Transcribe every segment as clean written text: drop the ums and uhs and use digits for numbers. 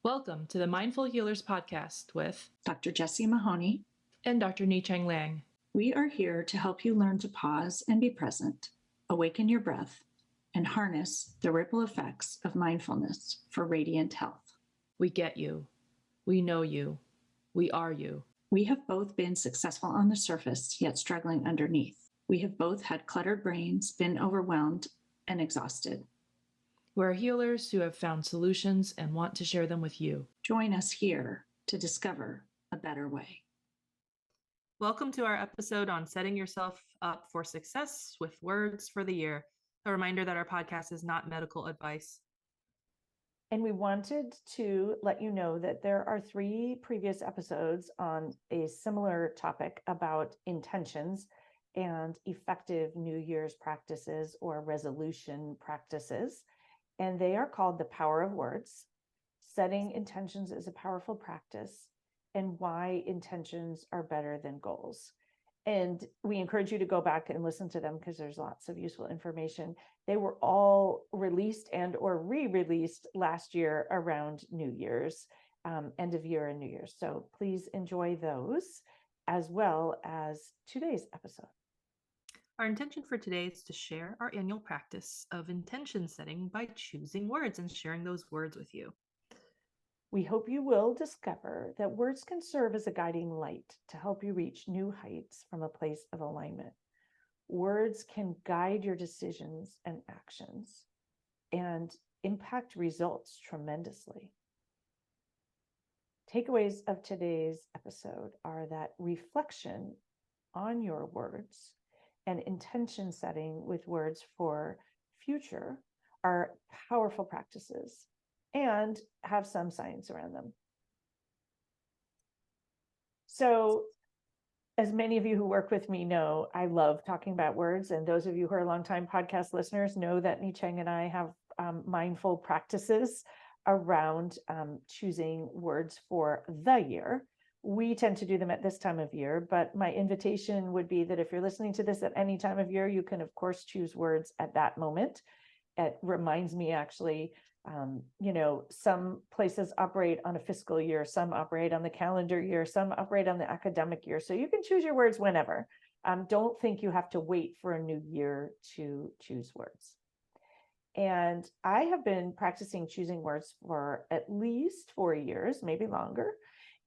Welcome to the Mindful Healers podcast with Dr. Jessie Mahoney and Dr. Ni-Cheng Liang. We are here to help you learn to pause and be present, awaken your breath, and harness the ripple effects of mindfulness for radiant health. We get you. We know you. We are you. We have both been successful on the surface, yet struggling underneath. We have both had cluttered brains, been overwhelmed, and exhausted. We're healers who have found solutions and want to share them with you. Join us here to discover a better way. Welcome to our episode on setting yourself up for success with words for the year. A reminder that our podcast is not medical advice. And we wanted to let you know that there are 3 previous episodes on a similar topic about intentions and effective New Year's practices or resolution practices. And they are called The Power of Words, Setting Intentions is a Powerful Practice, and Why Intentions Are Better Than Goals. And we encourage you to go back and listen to them because there's lots of useful information. They were all released and or re-released last year around New Year's, end of year and New Year's. So please enjoy those as well as today's episode. Our intention for today is to share our annual practice of intention setting by choosing words and sharing those words with you. We hope you will discover that words can serve as a guiding light to help you reach new heights from a place of alignment. Words can guide your decisions and actions and impact results tremendously. Takeaways of today's episode are that reflection on your words and intention setting with words for future are powerful practices and have some science around them. So, as many of you who work with me know, I love talking about words. And those of you who are longtime podcast listeners know that Ni-Cheng and I have mindful practices around choosing words for the year. We tend to do them at this time of year, but my invitation would be that if you're listening to this at any time of year, you can, of course, choose words at that moment. It reminds me actually, some places operate on a fiscal year, some operate on the calendar year, some operate on the academic year. So you can choose your words whenever. Don't think you have to wait for a new year to choose words. And I have been practicing choosing words for at least 4 years, maybe longer.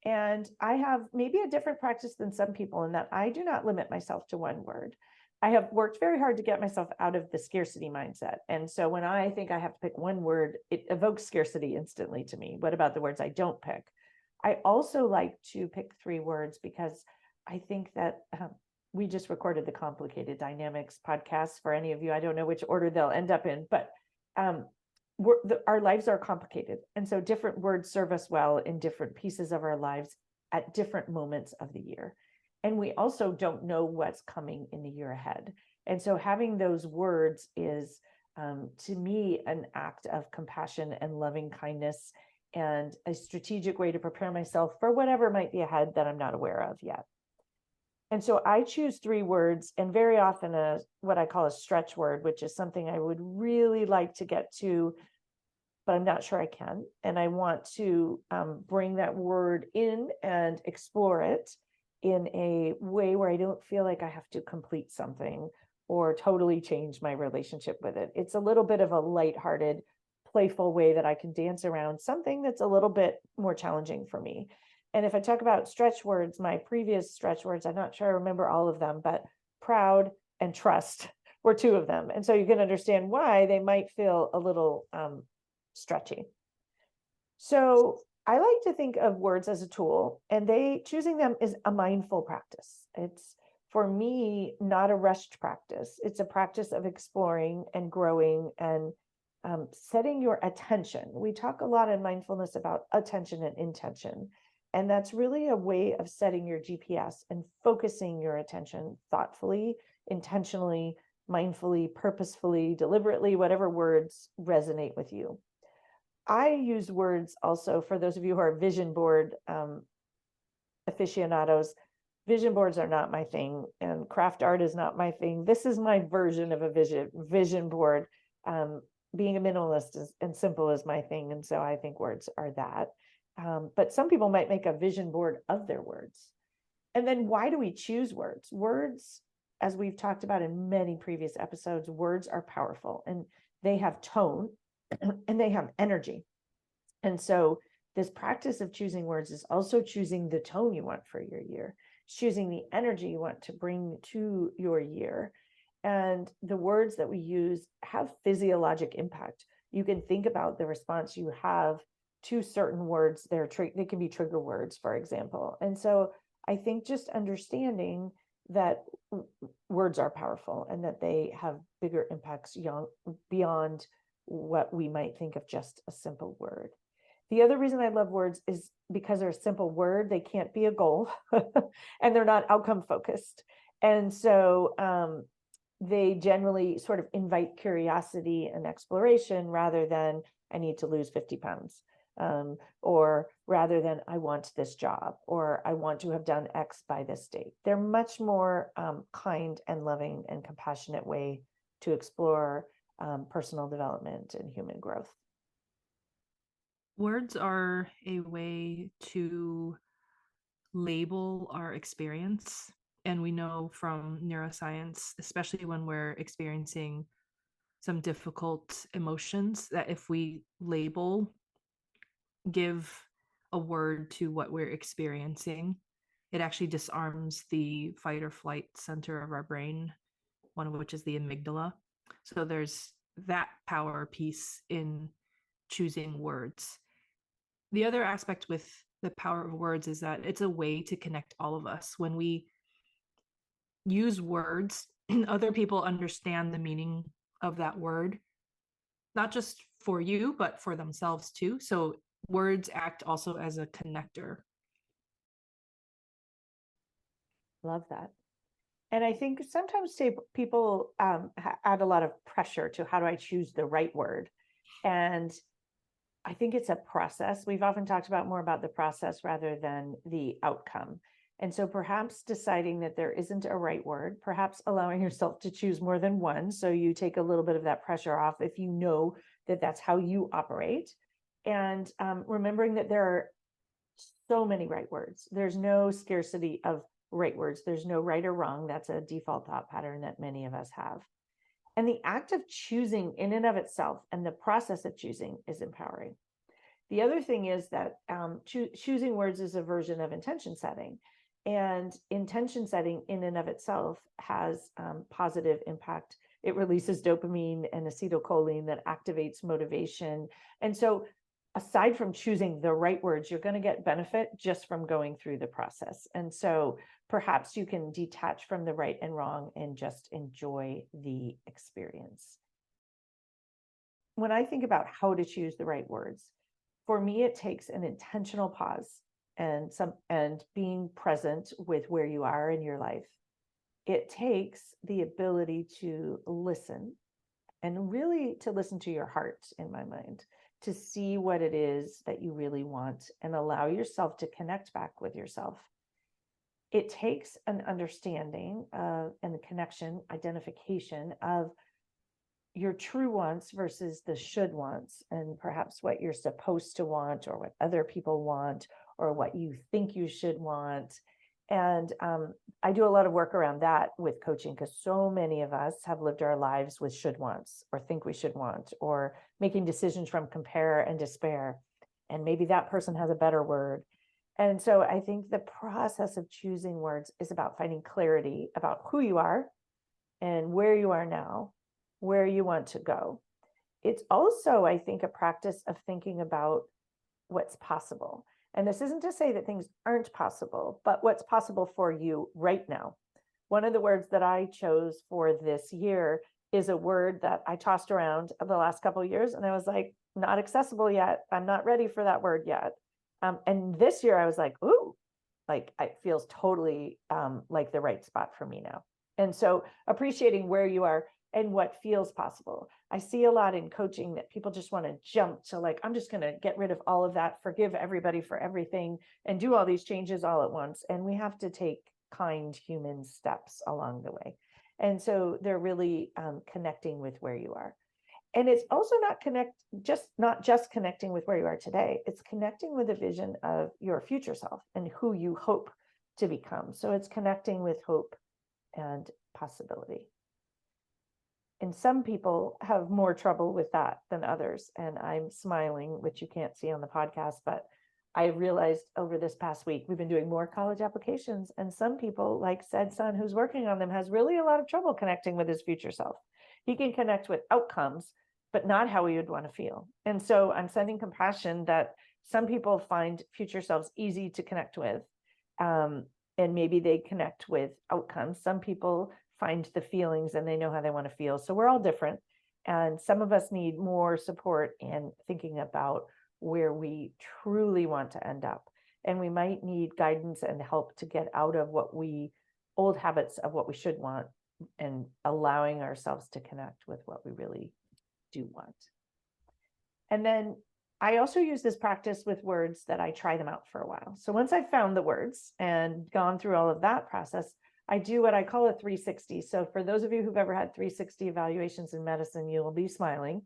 And I have maybe a different practice than some people in that I do not limit myself to one word. I have worked very hard to get myself out of the scarcity mindset. And so when I think I have to pick one word, it evokes scarcity instantly to me. What about the words I don't pick? I also like to pick 3 words because I think that we just recorded the Complicated Dynamics podcast for any of you. I don't know which order they'll end up in, but our lives are complicated. And so different words serve us well in different pieces of our lives at different moments of the year. And we also don't know what's coming in the year ahead. And so having those words is, to me, an act of compassion and loving kindness and a strategic way to prepare myself for whatever might be ahead that I'm not aware of yet. And so I choose 3 words, and very often what I call a stretch word, which is something I would really like to get to, but I'm not sure I can. And I want to bring that word in and explore it in a way where I don't feel like I have to complete something or totally change my relationship with it. It's a little bit of a lighthearted, playful way that I can dance around something that's a little bit more challenging for me. And if I talk about stretch words, my previous stretch words, I'm not sure I remember all of them, but proud and trust were 2 of them. And so you can understand why they might feel a little stretchy. So I like to think of words as a tool, and choosing them is a mindful practice. It's, for me, not a rushed practice. It's a practice of exploring and growing and setting your attention. We talk a lot in mindfulness about attention and intention, and that's really a way of setting your GPS and focusing your attention thoughtfully, intentionally, mindfully, purposefully, deliberately, whatever words resonate with you. I use words also for those of you who are vision board aficionados. Vision boards are not my thing, and craft art is not my thing. This is my version of a vision board. Being a minimalist and simple is my thing, and so I think words are that. But some people might make a vision board of their words. And then why do we choose words? Words, as we've talked about in many previous episodes, words are powerful and they have tone and they have energy. And so this practice of choosing words is also choosing the tone you want for your year, choosing the energy you want to bring to your year. And the words that we use have physiologic impact. You can think about the response you have to certain words. They can be trigger words, for example. And so I think just understanding that words are powerful and that they have bigger impacts beyond what we might think of just a simple word. The other reason I love words is because they're a simple word. They can't be a goal and they're not outcome focused. And so they generally sort of invite curiosity and exploration rather than I need to lose 50 pounds. Or rather than I want this job, or I want to have done X by this date. They're much more kind and loving and compassionate way to explore personal development and human growth. Words are a way to label our experience. And we know from neuroscience, especially when we're experiencing some difficult emotions, that if we give a word to what we're experiencing, it actually disarms the fight or flight center of our brain, one of which is the amygdala. So there's that power piece in choosing words. The other aspect with the power of words is that it's a way to connect all of us. When we use words, other people understand the meaning of that word, not just for you, but for themselves too. So words act also as a connector. Love that. And I think sometimes people add a lot of pressure to how do I choose the right word? And I think it's a process. We've often talked more about the process rather than the outcome. And so perhaps deciding that there isn't a right word, perhaps allowing yourself to choose more than one. So you take a little bit of that pressure off if you know that that's how you operate. And remembering that there are so many right words. There's no scarcity of right words. There's no right or wrong. That's a default thought pattern that many of us have. And the act of choosing in and of itself and the process of choosing is empowering. The other thing is that choosing words is a version of intention setting. And intention setting in and of itself has positive impact. It releases dopamine and acetylcholine that activates motivation. And so aside from choosing the right words, you're going to get benefit just from going through the process. And so perhaps you can detach from the right and wrong and just enjoy the experience. When I think about how to choose the right words, for me, it takes an intentional pause and being present with where you are in your life. It takes the ability to listen and really to listen to your heart, in my mind, to see what it is that you really want and allow yourself to connect back with yourself. It takes an understanding and the connection, identification of your true wants versus the should wants, and perhaps what you're supposed to want or what other people want or what you think you should want. And I do a lot of work around that with coaching because so many of us have lived our lives with should wants or think we should want or making decisions from compare and despair. And maybe that person has a better word. And so I think the process of choosing words is about finding clarity about who you are and where you are now, where you want to go. It's also, I think, a practice of thinking about what's possible. And this isn't to say that things aren't possible, but what's possible for you right now. One of the words that I chose for this year is a word that I tossed around the last couple of years, and I was like, not accessible yet. I'm not ready for that word yet. And this year I was like, ooh, like it feels totally like the right spot for me now. And so appreciating where you are and what feels possible. I see a lot in coaching that people just want to jump to like, I'm just going to get rid of all of that, forgive everybody for everything, and do all these changes all at once. And we have to take kind human steps along the way. And so they're really connecting with where you are. And it's also not just connecting with where you are today. It's connecting with a vision of your future self and who you hope to become. So it's connecting with hope and possibility. And some people have more trouble with that than others. And I'm smiling, which you can't see on the podcast, but I realized over this past week, we've been doing more college applications. And some people, like said son who's working on them, has really a lot of trouble connecting with his future self. He can connect with outcomes, but not how he would want to feel. And so I'm sending compassion that some people find future selves easy to connect with. And maybe they connect with outcomes. Some people find the feelings and they know how they want to feel. So we're all different. And some of us need more support in thinking about where we truly want to end up. And we might need guidance and help to get out of old habits of what we should want and allowing ourselves to connect with what we really do want. And then I also use this practice with words that I try them out for a while. So once I've found the words and gone through all of that process, I do what I call a 360. So for those of you who've ever had 360 evaluations in medicine, you will be smiling.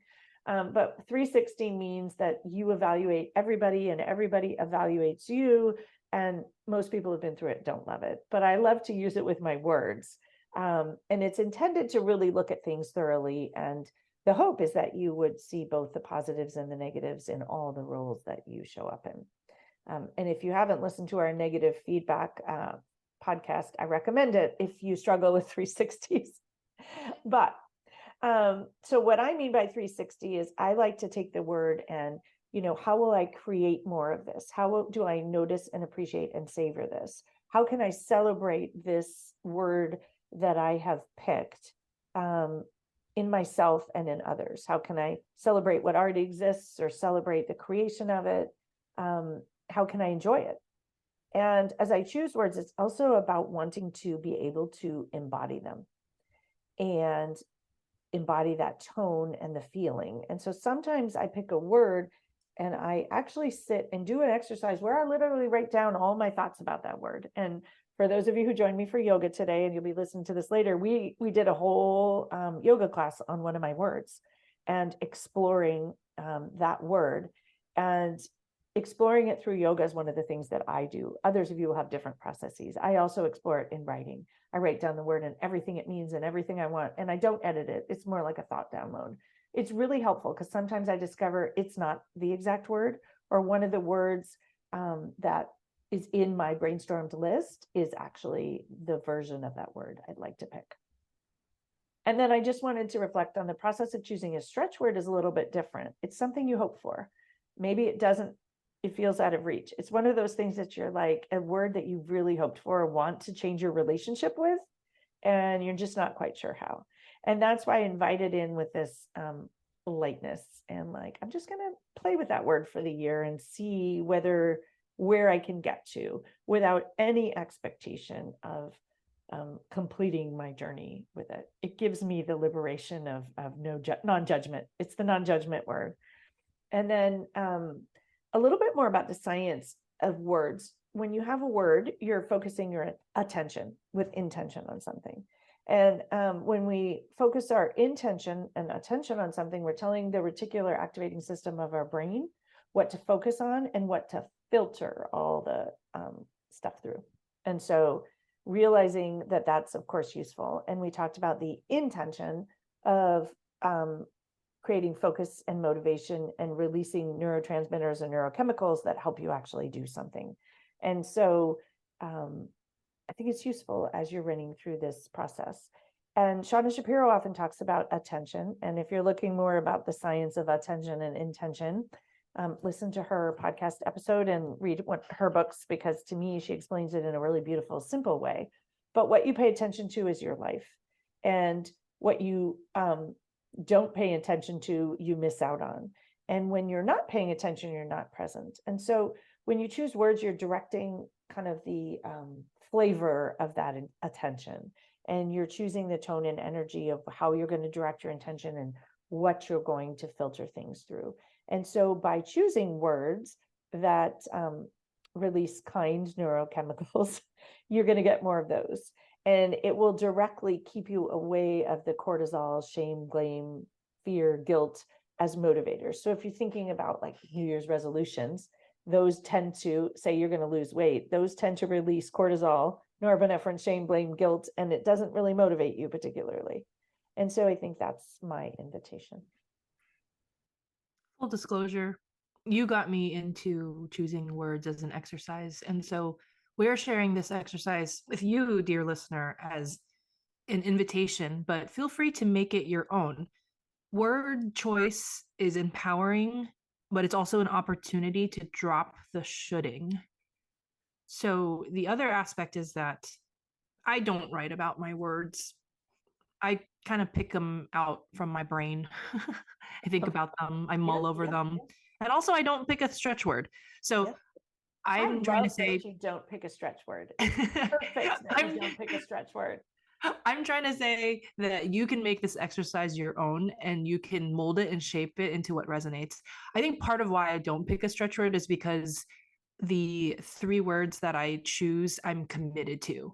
But 360 means that you evaluate everybody and everybody evaluates you. And most people who've been through it don't love it. But I love to use it with my words. And it's intended to really look at things thoroughly. And the hope is that you would see both the positives and the negatives in all the roles that you show up in. And if you haven't listened to our negative feedback podcast, I recommend it if you struggle with 360s. But so what I mean by 360 is I like to take the word and, how will I create more of this? How do I notice and appreciate and savor this? How can I celebrate this word that I have picked in myself and in others? How can I celebrate what already exists or celebrate the creation of it? How can I enjoy it? And as I choose words, it's also about wanting to be able to embody them and embody that tone and the feeling. And so sometimes I pick a word and I actually sit and do an exercise where I literally write down all my thoughts about that word. And for those of you who joined me for yoga today, and you'll be listening to this later, we did a whole yoga class on one of my words and exploring that word. And exploring it through yoga is one of the things that I do. Others of you will have different processes. I also explore it in writing. I write down the word and everything it means and everything I want, and I don't edit it. It's more like a thought download. It's really helpful because sometimes I discover it's not the exact word, or one of the words that is in my brainstormed list is actually the version of that word I'd like to pick. And then I just wanted to reflect on the process of choosing a stretch word is a little bit different. It's something you hope for. Maybe it feels out of reach. It's one of those things that you're like a word that you've really hoped for or want to change your relationship with, and you're just not quite sure how. And that's why I invited in with this lightness and like, I'm just going to play with that word for the year and see where I can get to without any expectation of completing my journey with it. It gives me the liberation of non-judgment. It's the non-judgment word. And then a little bit more about the science of words. When you have a word, you're focusing your attention with intention on something. And when we focus our intention and attention on something, we're telling the reticular activating system of our brain what to focus on and what to filter all the stuff through. And so realizing that that's, of course, useful. And we talked about the intention of creating focus and motivation and releasing neurotransmitters and neurochemicals that help you actually do something. And so I think it's useful as you're running through this process. And Shauna Shapiro often talks about attention. And if you're looking more about the science of attention and intention, listen to her podcast episode and read her books, because to me, she explains it in a really beautiful, simple way. But what you pay attention to is your life. And what you don't pay attention to, you miss out on. And when you're not paying attention, you're not present. And so when you choose words, you're directing kind of the flavor of that attention. And you're choosing the tone and energy of how you're going to direct your intention and what you're going to filter things through. And so by choosing words that release kind neurochemicals, you're going to get more of those. And it will directly keep you away of the cortisol, shame, blame, fear, guilt as motivators. So if you're thinking about like New Year's resolutions, those tend to say you're going to lose weight. Those tend to release cortisol, norepinephrine, shame, blame, guilt, and it doesn't really motivate you particularly. And so I think that's my invitation. Full disclosure, you got me into choosing words as an exercise. And so we're sharing this exercise with you, dear listener, as an invitation, but feel free to make it your own. Word choice is empowering, but it's also an opportunity to drop the shoulding. So the other aspect is that I don't write about my words. I kind of pick them out from my brain. I think about them, I mull over them. And also I don't pick a stretch word. So I'm trying to say you don't pick a stretch word. It's perfect that you don't pick a stretch word. I'm trying to say that you can make this exercise your own and you can mold it and shape it into what resonates. I think part of why I don't pick a stretch word is because the 3 words that I choose, I'm committed to.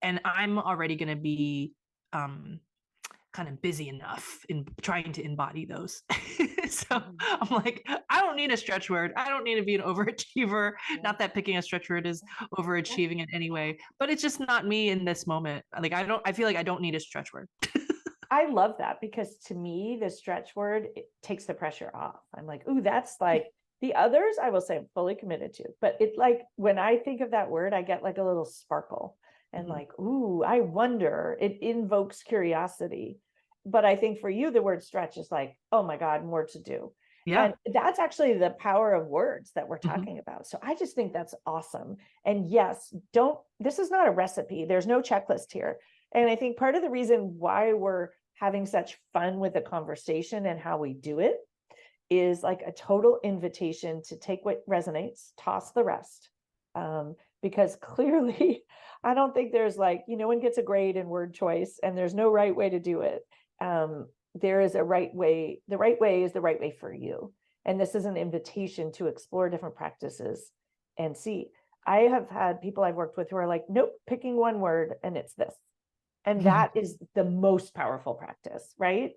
And I'm already going to be kind of busy enough in trying to embody those. So I'm like, I don't need a stretch word. I don't need to be an overachiever. Not that picking a stretch word is overachieving in any way, but it's just not me in this moment. Like, I feel like I don't need a stretch word. I love that because to me, the stretch word, it takes the pressure off. I'm like, ooh, that's like the others, I will say I'm fully committed to, but it like, when I think of that word, I get like a little sparkle and like, ooh, I wonder, it invokes curiosity. But I think for you, the word stretch is like, oh my God, more to do. Yeah. And that's actually the power of words that we're talking about. So I just think that's awesome. And yes, this is not a recipe. There's no checklist here. And I think part of the reason why we're having such fun with the conversation and how we do it is like a total invitation to take what resonates, toss the rest. Because clearly, I don't think there's like, no one gets a grade in word choice and there's no right way to do it. There is a right way. The right way is the right way for you. And this is an invitation to explore different practices and see. I have had people I've worked with who are like, nope, picking one word and it's this. And that is the most powerful practice, right?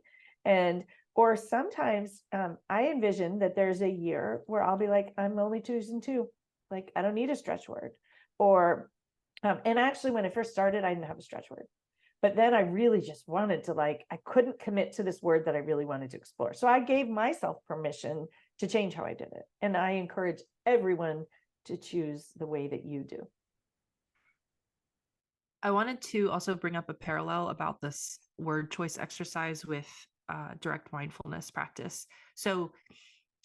Or sometimes I envision that there's a year where I'll be like, I'm only choosing 2. Like, I don't need a stretch word. Or, and actually, when I first started, I didn't have a stretch word. But then I really just wanted to I couldn't commit to this word that I really wanted to explore. So I gave myself permission to change how I did it. And I encourage everyone to choose the way that you do. I wanted to also bring up a parallel about this word choice exercise with direct mindfulness practice. So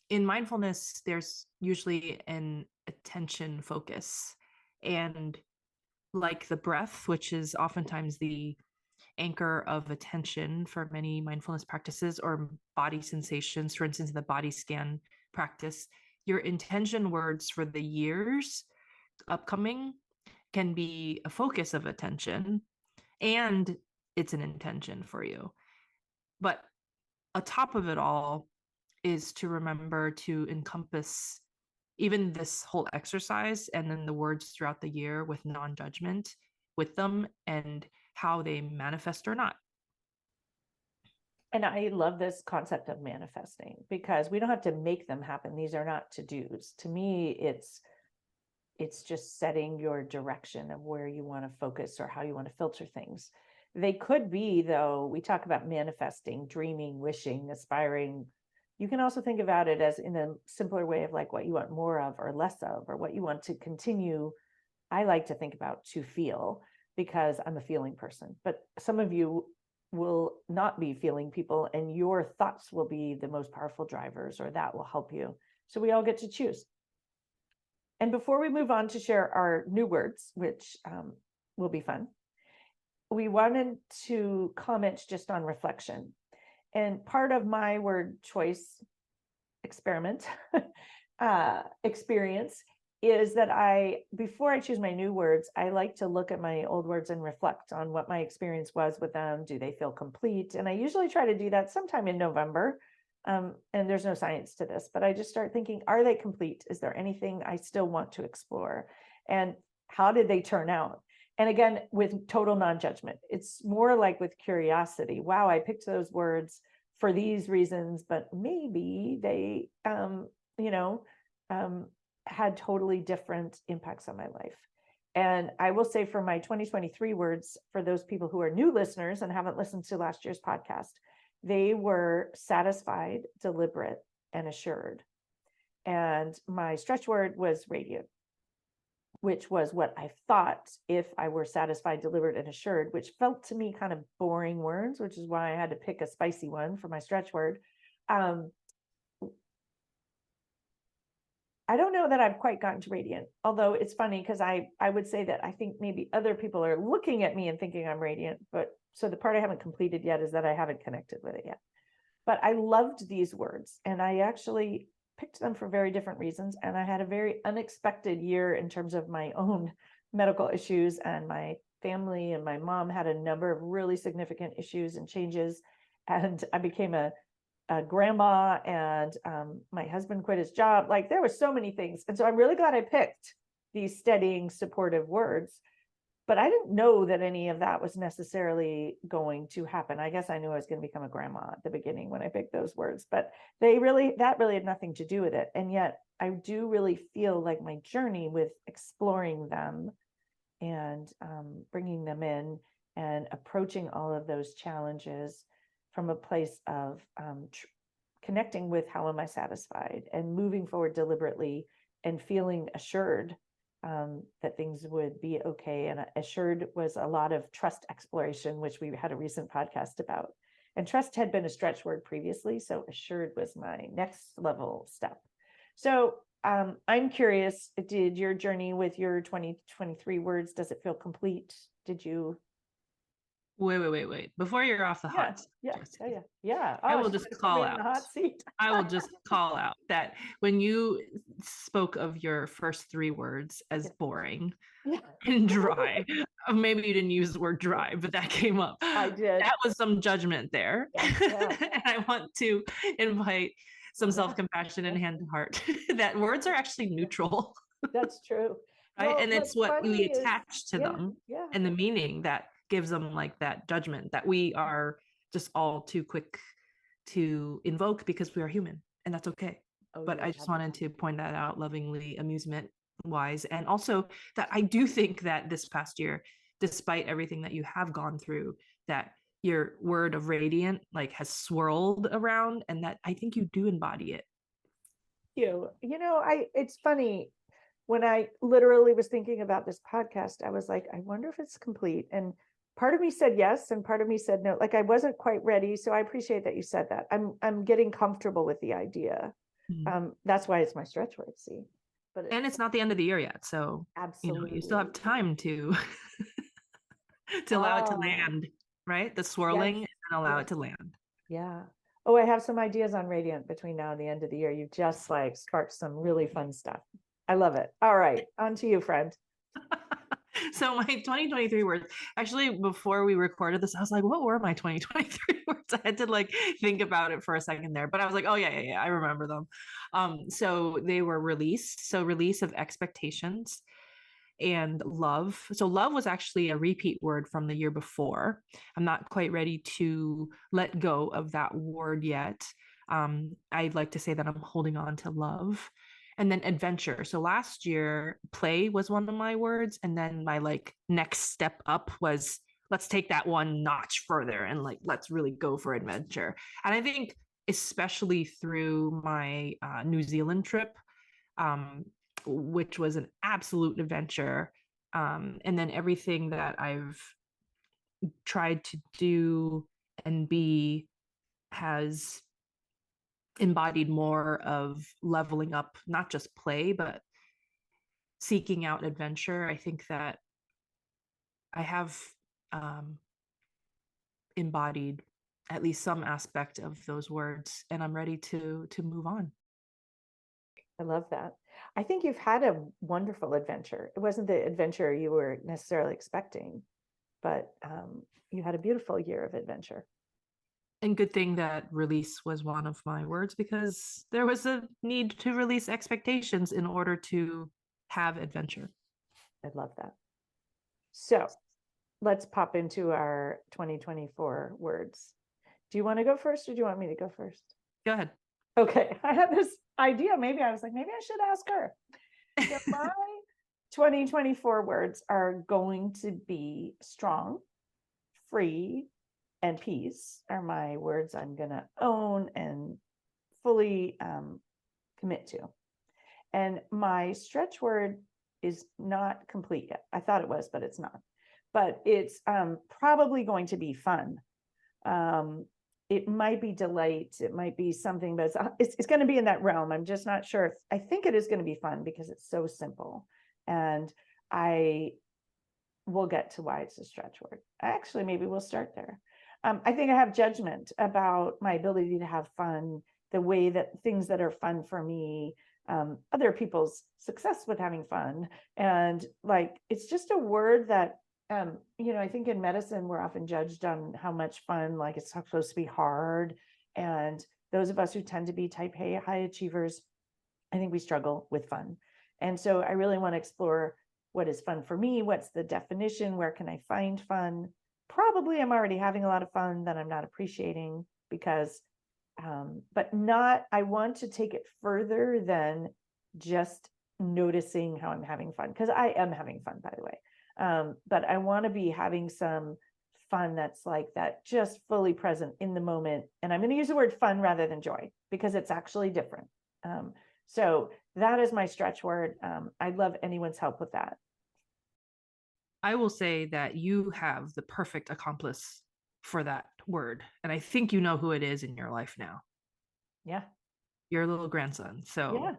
in mindfulness, there's usually an attention focus. And like the breath, which is oftentimes the anchor of attention for many mindfulness practices, or body sensations, for instance, the body scan practice, your intention words for the years upcoming can be a focus of attention and it's an intention for you. But atop of it all is to remember to encompass even this whole exercise and then the words throughout the year with non-judgment with them and how they manifest or not. And I love this concept of manifesting because we don't have to make them happen. These are not to-dos. To me, it's just setting your direction of where you want to focus or how you want to filter things. They could be, though, we talk about manifesting, dreaming, wishing, aspiring. You can also think about it as in a simpler way of like what you want more of or less of, or what you want to continue. I like to think about to feel because I'm a feeling person, but some of you will not be feeling people and your thoughts will be the most powerful drivers, or that will help you. So we all get to choose. And before we move on to share our new words, which will be fun, we wanted to comment just on reflection. And part of my word choice experiment experience is that before I choose my new words, I like to look at my old words and reflect on what my experience was with them. Do they feel complete? And I usually try to do that sometime in November. And there's no science to this, but I just start thinking, are they complete? Is there anything I still want to explore? And how did they turn out? And again, with total non-judgment, it's more like with curiosity. Wow, I picked those words. for these reasons, but maybe they, you know, had totally different impacts on my life. And I will say for my 2023 words, for those people who are new listeners and haven't listened to last year's podcast, they were satisfied, deliberate, and assured. And my stretch word was radiant, which was what I thought if I were satisfied, deliberate, and assured, which felt to me kind of boring words, which is why I had to pick a spicy one for my stretch word. I don't know that I've quite gotten to radiant, although it's funny because I would say that I think maybe other people are looking at me and thinking I'm radiant, but so the part I haven't completed yet is that I haven't connected with it yet. But I loved these words, and I actually picked them for very different reasons. And I had a very unexpected year in terms of my own medical issues, and my family and my mom had a number of really significant issues and changes. And I became a grandma, and my husband quit his job. Like, there were so many things. And so I'm really glad I picked these steadying, supportive words. But I didn't know that any of that was necessarily going to happen. I guess I knew I was going to become a grandma at the beginning when I picked those words, but that really had nothing to do with it. And yet I do really feel like my journey with exploring them and bringing them in and approaching all of those challenges from a place of connecting with how am I satisfied, and moving forward deliberately and feeling assured that things would be okay. And assured was a lot of trust exploration, which we had a recent podcast about. And trust had been a stretch word previously, so assured was my next level step. So I'm curious, did your journey with your 2023 words, does it feel complete? Did you? Wait. Before you're off the hot seat, Yeah. I Oh, will just call out. The hot seat. I will just call out that when you spoke of your first three words as boring and dry, maybe you didn't use the word dry, but that came up. I did. That was some judgment there. Yeah. And I want to invite some self-compassion and hand to heart that words are actually neutral. That's true. Right. Well, And it's what we attach to them and the meaning that gives them like that judgment that we are just all too quick to invoke because we are human, and that's okay. But I just wanted to point that out lovingly, amusement wise. And also that I do think that this past year, despite everything that you have gone through, that your word of radiant like has swirled around, and that I think you do embody it. It's funny, when I literally was thinking about this podcast, I was like, I wonder if it's complete. And part of me said yes, and part of me said no. Like, I wasn't quite ready. So I appreciate that you said that. I'm getting comfortable with the idea. Mm-hmm. That's why it's my stretch word. See, and it's not the end of the year yet, so absolutely, you still have time to allow it to land, right? The swirling, and allow it to land. Yeah. Oh, I have some ideas on radiant between now and the end of the year. You just like sparked some really fun stuff. I love it. All right, on to you, friend. So my 2023 words, actually, before we recorded this, I was like, what were my 2023 words? I had to like think about it for a second there, but I was like, oh yeah, I remember them. So they were release. So release of expectations and love. So love was actually a repeat word from the year before. I'm not quite ready to let go of that word yet. I'd like to say that I'm holding on to love. And then adventure. So last year, play was one of my words. And then my like next step up was, let's take that one notch further and like, let's really go for adventure. And I think especially through my New Zealand trip, which was an absolute adventure. And then everything that I've tried to do and be has embodied more of leveling up, not just play, but seeking out adventure. I think that I have embodied at least some aspect of those words, and I'm ready to move on. I love that. I think you've had a wonderful adventure. It wasn't the adventure you were necessarily expecting, but you had a beautiful year of adventure. And good thing that release was one of my words, because there was a need to release expectations in order to have adventure. I love that. So let's pop into our 2024 words. Do you want to go first or do you want me to go first? Go ahead. Okay. I had this idea. Maybe I was like, maybe I should ask her. So my 2024 words are going to be strong, free, and peace are my words I'm going to own and fully commit to. And my stretch word is not complete yet. I thought it was, but it's not. But it's probably going to be fun. It might be delight. It might be something, but it's going to be in that realm. I'm just not sure. I think it is going to be fun because it's so simple. And I will get to why it's a stretch word. Actually, maybe we'll start there. I think I have judgment about my ability to have fun, the way that things that are fun for me, other people's success with having fun. And like, it's just a word that, I think in medicine, we're often judged on how much fun, like it's supposed to be hard. And those of us who tend to be type A high achievers, I think we struggle with fun. And so I really want to explore what is fun for me. What's the definition? Where can I find fun? Probably I'm already having a lot of fun that I'm not appreciating because, but not, I want to take it further than just noticing how I'm having fun, because I am having fun, by the way. But I want to be having some fun that's like that, just fully present in the moment. And I'm going to use the word fun rather than joy because it's actually different. So that is my stretch word. I'd love anyone's help with that. I will say that you have the perfect accomplice for that word. And I think you know who it is in your life now. Yeah. Your little grandson. So Yeah.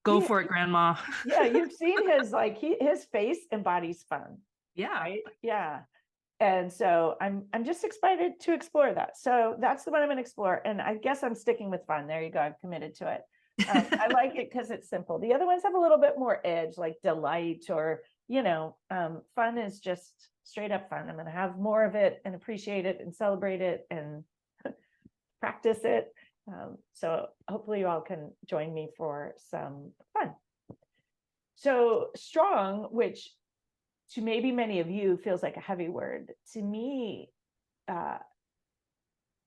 go for it, Grandma. Yeah. You've seen his face embodies fun. Yeah. Right. Yeah. And so I'm just excited to explore that. So that's the one I'm going to explore. And I guess I'm sticking with fun. There you go. I've committed to it. I like it because it's simple. The other ones have a little bit more edge, like delight or, fun is just straight up fun. I'm going to have more of it and appreciate it and celebrate it and practice it. So hopefully you all can join me for some fun. So strong, which to maybe many of you feels like a heavy word, to me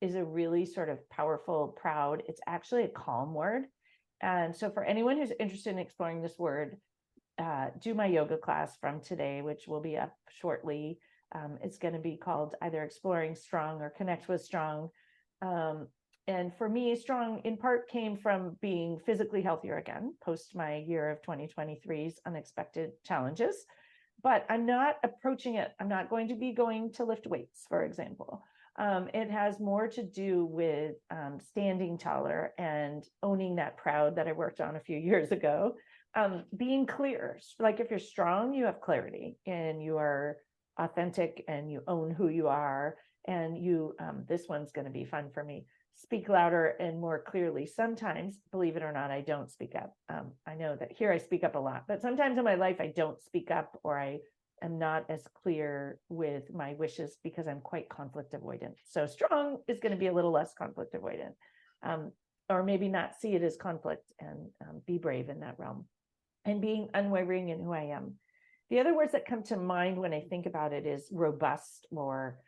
is a really sort of powerful, proud, it's actually a calm word. And so for anyone who's interested in exploring this word, do my yoga class from today, which will be up shortly. It's going to be called either Exploring Strong or Connect with Strong. And for me, strong in part came from being physically healthier again, post my year of 2023's unexpected challenges. But I'm not approaching it. I'm not going to be going to lift weights, for example. It has more to do with standing taller and owning that proud that I worked on a few years ago. Being clear, like if you're strong, you have clarity and you are authentic and you own who you are. And this one's going to be fun for me. Speak louder and more clearly. Sometimes, believe it or not, I don't speak up. I know that here I speak up a lot, but sometimes in my life I don't speak up or I am not as clear with my wishes because I'm quite conflict avoidant. So strong is going to be a little less conflict avoidant, or maybe not see it as conflict and be brave in that realm and being unwavering in who I am. The other words that come to mind when I think about it is robust or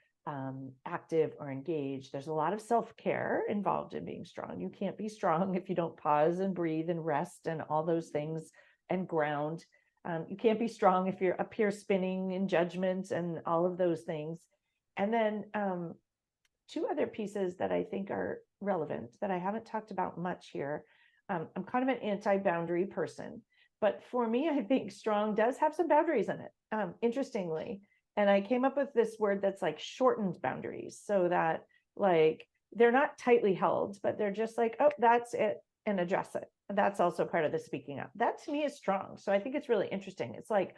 active or engaged. There's a lot of self-care involved in being strong. You can't be strong if you don't pause and breathe and rest and all those things and ground. You can't be strong if you're up here spinning in judgment and all of those things. And then two other pieces that I think are relevant that I haven't talked about much here. I'm kind of an anti-boundary person, but for me, I think strong does have some boundaries in it, interestingly. And I came up with this word that's like shortened boundaries, so that like they're not tightly held, but they're just like, oh, that's it, and address it. And that's also part of the speaking up. That to me is strong. So I think it's really interesting. It's like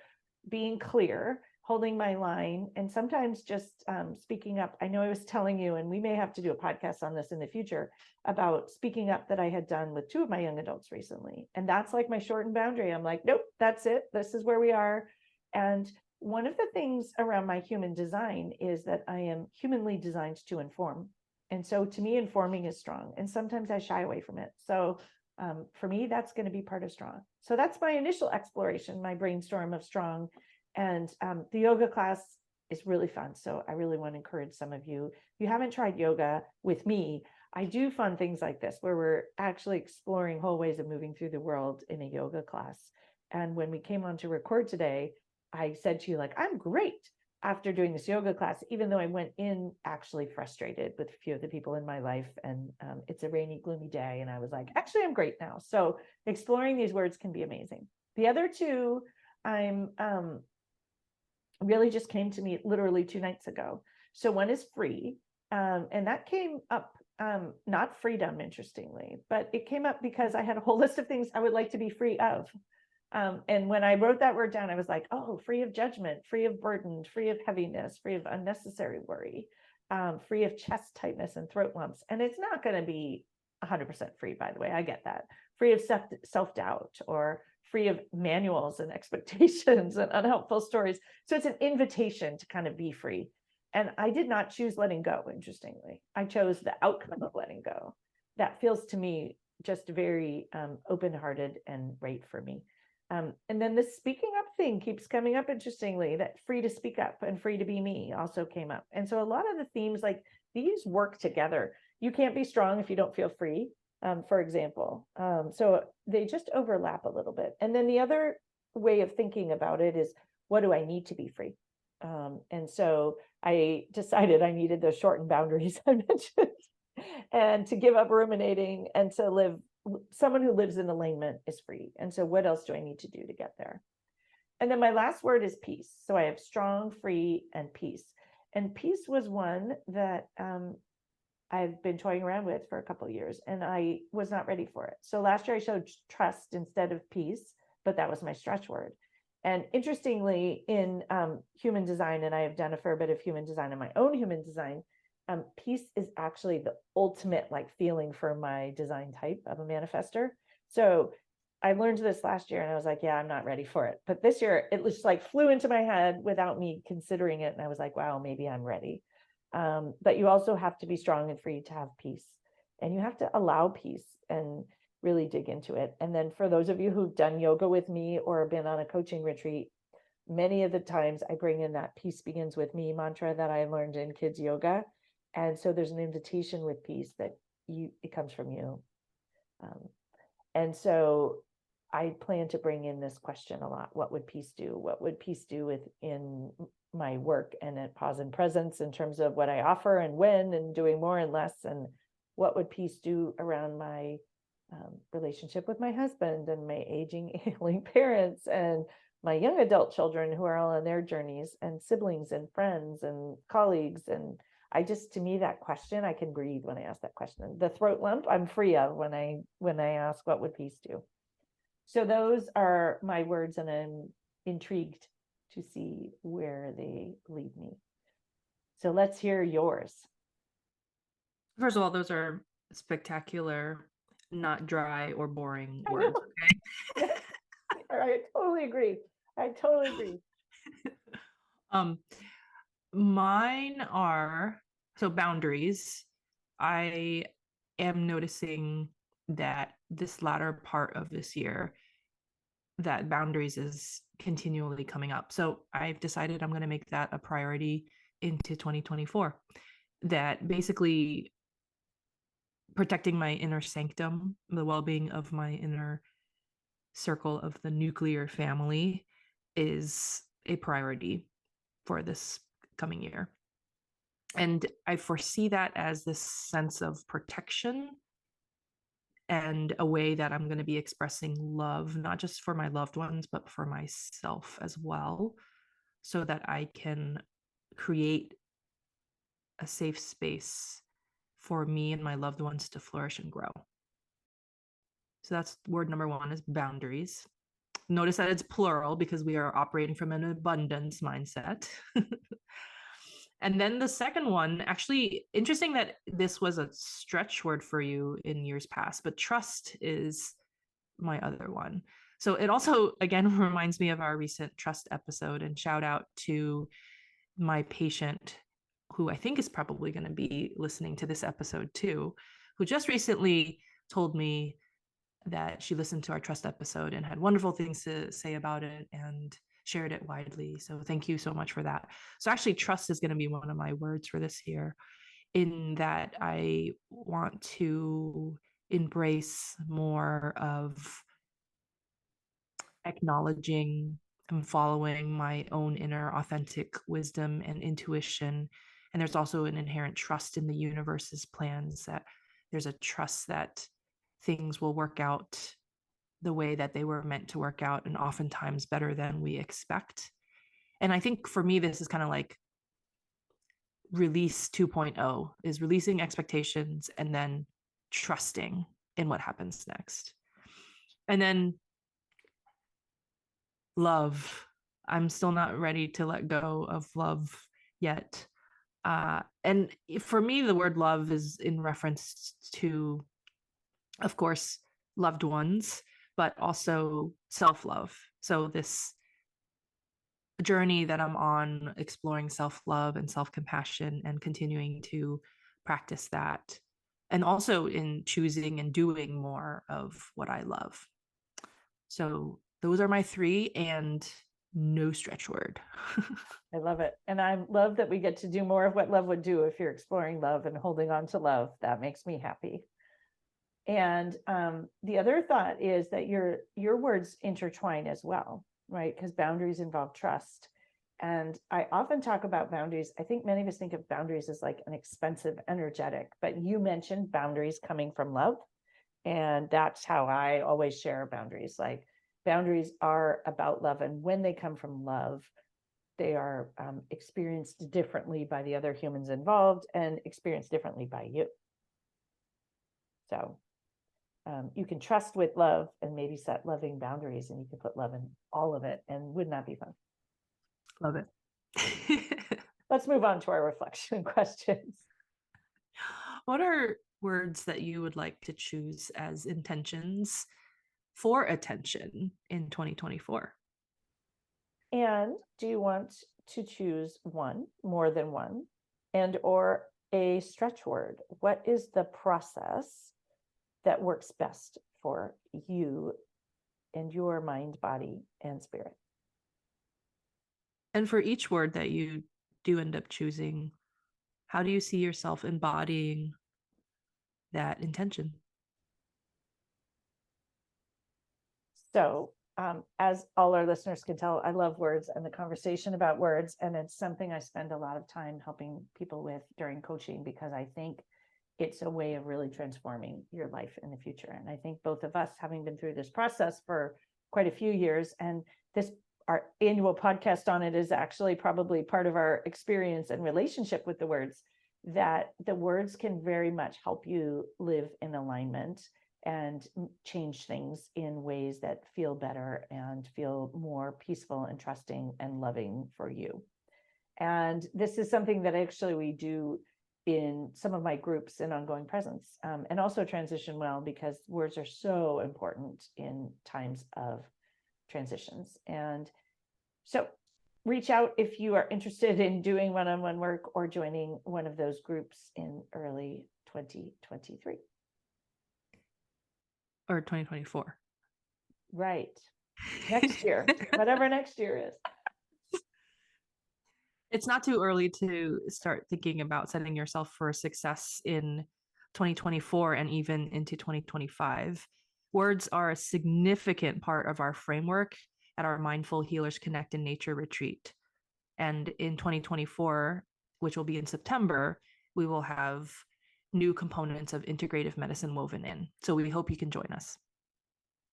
being clear, holding my line, and sometimes just speaking up. I know I was telling you, and we may have to do a podcast on this in the future, about speaking up that I had done with two of my young adults recently. And that's like my shortened boundary. I'm like, nope, that's it. This is where we are. And one of the things around my human design is that I am humanly designed to inform. And so to me, informing is strong. And sometimes I shy away from it. So for me, that's going to be part of strong. So that's my initial exploration, my brainstorm of strong. And the yoga class is really fun. So I really want to encourage some of you, if you haven't tried yoga with me, I do fun things like this where we're actually exploring whole ways of moving through the world in a yoga class. And when we came on to record today, I said to you, like, I'm great after doing this yoga class, even though I went in actually frustrated with a few of the people in my life. And it's a rainy, gloomy day. And I was like, actually, I'm great now. So exploring these words can be amazing. The other two, I'm really just came to me literally 2 nights ago. So one is free. And that came up, not freedom, interestingly, but it came up because I had a whole list of things I would like to be free of. And when I wrote that word down, I was like, oh, free of judgment, free of burden, free of heaviness, free of unnecessary worry, free of chest tightness and throat lumps. And it's not going to be 100% free, by the way. I get that. Free of self-doubt, or free of manuals and expectations and unhelpful stories. So it's an invitation to kind of be free. And I did not choose letting go, interestingly. I chose the outcome of letting go. That feels to me just very open-hearted and right for me. And then the speaking up thing keeps coming up, interestingly, that free to speak up and free to be me also came up. And so a lot of the themes, like, these work together. You can't be strong if you don't feel free, for example. So they just overlap a little bit. And then the other way of thinking about it is, what do I need to be free? And so I decided I needed those shortened boundaries I mentioned, and to give up ruminating and to live. Someone who lives in alignment is free. And so what else do I need to do to get there? And then my last word is peace. So I have strong, free, and peace. And peace was one that I've been toying around with for a couple of years, and I was not ready for it. So last year I showed trust instead of peace, but that was my stretch word. And interestingly, in human design, and I have done a fair bit of human design in my own human design, peace is actually the ultimate like feeling for my design type of a manifester. So I learned this last year and I was like, yeah, I'm not ready for it. But this year it just like flew into my head without me considering it. And I was like, wow, maybe I'm ready. But you also have to be strong and free to have peace, and you have to allow peace and really dig into it. And then for those of you who've done yoga with me or been on a coaching retreat, many of the times I bring in that peace begins with me mantra that I learned in kids yoga. And so there's an invitation with peace that it comes from you. And so I plan to bring in this question a lot. What would peace do? What would peace do within my work and at Pause and Presence, in terms of what I offer and when, and doing more and less? And what would peace do around my relationship with my husband and my aging, ailing parents and my young adult children who are all on their journeys, and siblings and friends and colleagues? And to me, that question, I can breathe when I ask that question. The throat lump, I'm free of when I ask, what would peace do? So those are my words, and I'm intrigued to see where they lead me. So let's hear yours. First of all, those are spectacular, not dry or boring I words. know. Okay. I totally agree. I totally agree. Mine are, so boundaries. I am noticing that this latter part of this year, that boundaries is continually coming up. So I've decided I'm going to make that a priority into 2024. That basically protecting my inner sanctum, the well-being of my inner circle of the nuclear family, is a priority for this coming year. And I foresee that as this sense of protection and a way that I'm going to be expressing love, not just for my loved ones, but for myself as well, so that I can create a safe space for me and my loved ones to flourish and grow. So that's word number one, is boundaries. Notice that it's plural because we are operating from an abundance mindset. And then the second one, actually interesting that this was a stretch word for you in years past, but trust is my other one. So it also, again, reminds me of our recent trust episode, and shout out to my patient, who I think is probably going to be listening to this episode too, who just recently told me that she listened to our trust episode and had wonderful things to say about it. And shared it widely. So thank you so much for that. So actually, trust is going to be one of my words for this year, in that I want to embrace more of acknowledging and following my own inner authentic wisdom and intuition. And there's also an inherent trust in the universe's plans, that there's a trust that things will work out the way that they were meant to work out, and oftentimes better than we expect. And I think for me, this is kind of like release 2.0, is releasing expectations and then trusting in what happens next. And then love. I'm still not ready to let go of love yet. And for me, the word love is in reference to, of course, loved ones, but also self-love. So this journey that I'm on, exploring self-love and self-compassion and continuing to practice that. And also in choosing and doing more of what I love. So those are my three, and no stretch word. I love it. And I love that we get to do more of what love would do if you're exploring love and holding on to love. That makes me happy. And the other thought is that your words intertwine as well, right? Because boundaries involve trust. And I often talk about boundaries. I think many of us think of boundaries as like an expensive energetic, but you mentioned boundaries coming from love. And that's how I always share boundaries. Like, boundaries are about love. And when they come from love, they are experienced differently by the other humans involved and experienced differently by you. So you can trust with love and maybe set loving boundaries, and you can put love in all of it. And wouldn't that be fun? Love it. Let's move on to our reflection questions. What are words that you would like to choose as intentions for attention in 2024? And do you want to choose one, more than one, and or a stretch word? What is the process that works best for you and your mind, body, and spirit? And for each word that you do end up choosing, how do you see yourself embodying that intention? So, as all our listeners can tell, I love words and the conversation about words. And it's something I spend a lot of time helping people with during coaching, because I think it's a way of really transforming your life in the future. And I think both of us, having been through this process for quite a few years, and our annual podcast on it is actually probably part of our experience and relationship with the words, that the words can very much help you live in alignment and change things in ways that feel better and feel more peaceful and trusting and loving for you. And this is something that actually we do in some of my groups in Ongoing Presence, and also Transition Well, because words are so important in times of transitions. And so reach out if you are interested in doing one-on-one work or joining one of those groups in early 2023. Or 2024. Right. Next year, whatever next year is. It's not too early to start thinking about setting yourself for success in 2024 and even into 2025. Words are a significant part of our framework at our Mindful Healers Connect in Nature retreat. And in 2024, which will be in September, we will have new components of integrative medicine woven in. So we hope you can join us.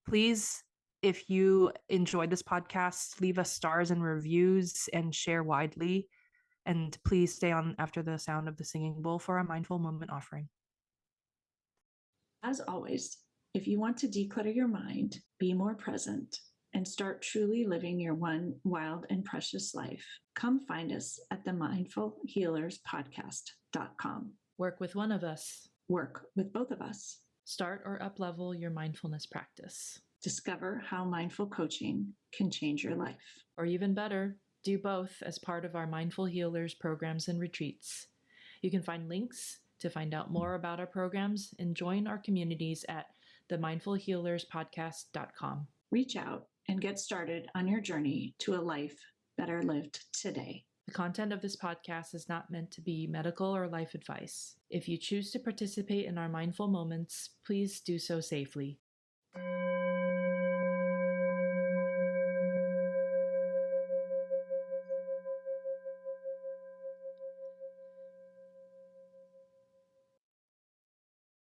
Please, if you enjoyed this podcast, leave us stars and reviews and share widely. And please stay on after the sound of the singing bowl for our mindful moment offering. As always, if you want to declutter your mind, be more present, and start truly living your one wild and precious life, come find us at the mindfulhealerspodcast.com. Work with one of us. Work with both of us. Start or up-level your mindfulness practice. Discover how mindful coaching can change your life. Or even better, do both as part of our Mindful Healers programs and retreats. You can find links to find out more about our programs and join our communities at themindfulhealerspodcast.com. Reach out and get started on your journey to a life better lived today. The content of this podcast is not meant to be medical or life advice. If you choose to participate in our mindful moments, please do so safely.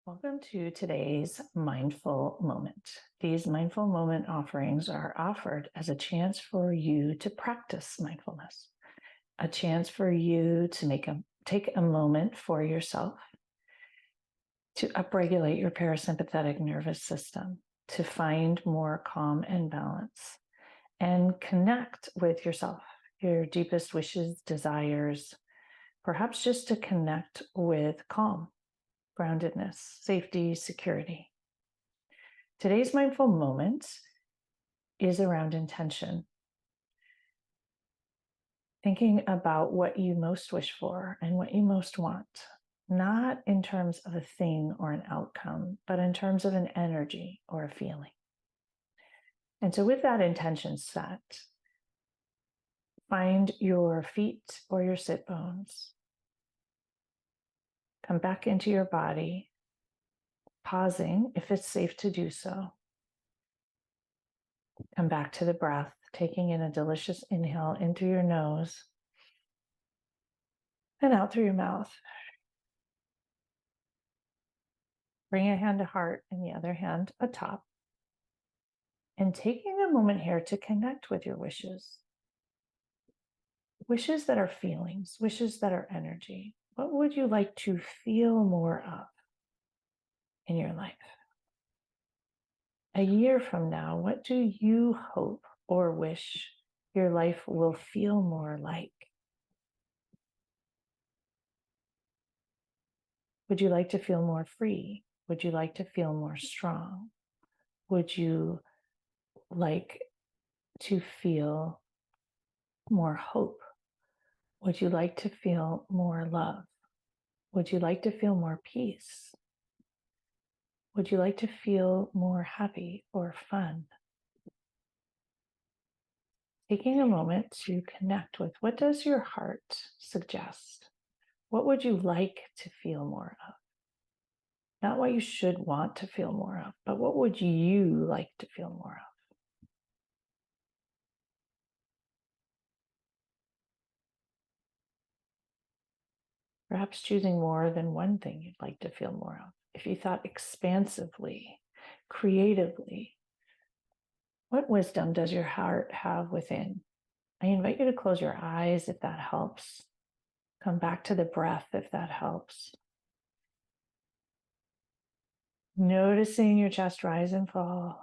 Welcome to today's mindful moment. These mindful moment offerings are offered as a chance for you to practice mindfulness, a chance for you to take a moment for yourself to upregulate your parasympathetic nervous system, to find more calm and balance, and connect with yourself, your deepest wishes, desires, perhaps just to connect with calm, groundedness, safety, security. Today's mindful moment is around intention. Thinking about what you most wish for and what you most want, not in terms of a thing or an outcome, but in terms of an energy or a feeling. And so with that intention set, find your feet or your sit bones. Come back into your body, pausing if it's safe to do so. Come back to the breath, taking in a delicious inhale in through your nose and out through your mouth. Bring a hand to heart and the other hand atop. And taking a moment here to connect with your wishes. Wishes that are feelings, wishes that are energy. What would you like to feel more of in your life? A year from now, what do you hope or wish your life will feel more like? Would you like to feel more free? Would you like to feel more strong? Would you like to feel more hope? Would you like to feel more love? Would you like to feel more peace? Would you like to feel more happy or fun? Taking a moment to connect with what does your heart suggest? What would you like to feel more of? Not what you should want to feel more of, but what would you like to feel more of? Perhaps choosing more than one thing you'd like to feel more of. If you thought expansively, creatively, what wisdom does your heart have within? I invite you to close your eyes if that helps. Come back to the breath if that helps. Noticing your chest rise and fall.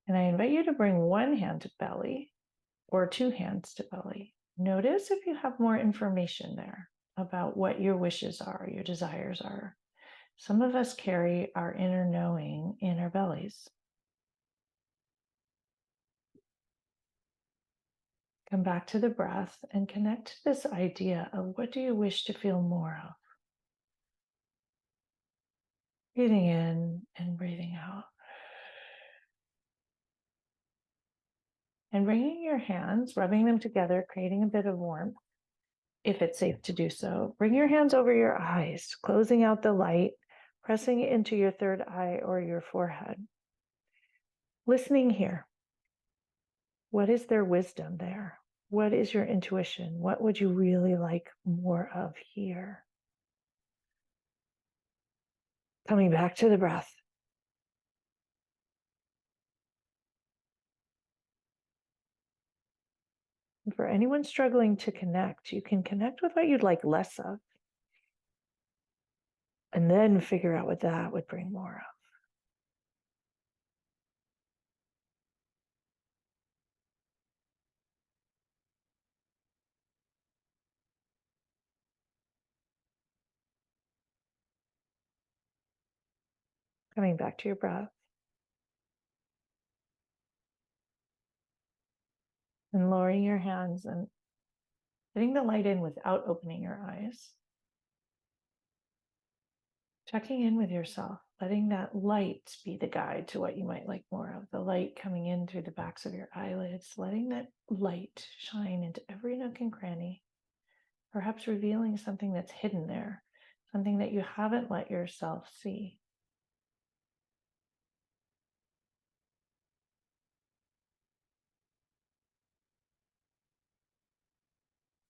And I invite you to bring one hand to belly or two hands to belly. Notice if you have more information there about what your wishes are, your desires are. Some of us carry our inner knowing in our bellies. Come back to the breath and connect to this idea of what do you wish to feel more of? Breathing in and breathing out. And bringing your hands, rubbing them together, creating a bit of warmth, if it's safe to do so. Bring your hands over your eyes, closing out the light, pressing it into your third eye or your forehead. Listening here. What is their wisdom there? What is your intuition? What would you really like more of here? Coming back to the breath. And for anyone struggling to connect, you can connect with what you'd like less of, and then figure out what that would bring more of. Coming back to your breath. And lowering your hands and letting the light in without opening your eyes. Checking in with yourself, letting that light be the guide to what you might like more of, the light coming in through the backs of your eyelids, letting that light shine into every nook and cranny, perhaps revealing something that's hidden there, something that you haven't let yourself see.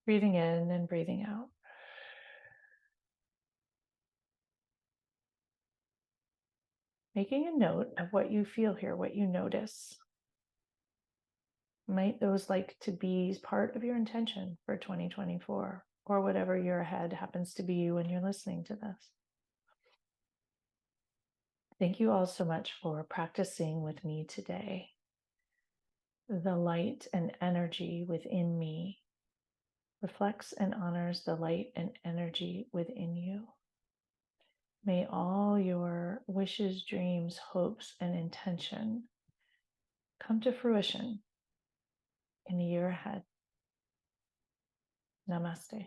Breathing in and breathing out. Making a note of what you feel here, what you notice. Might those like to be part of your intention for 2024 or whatever year ahead happens to be when you're listening to this? Thank you all so much for practicing with me today. The light and energy within me reflects and honors the light and energy within you. May all your wishes, dreams, hopes, and intention come to fruition in the year ahead. Namaste.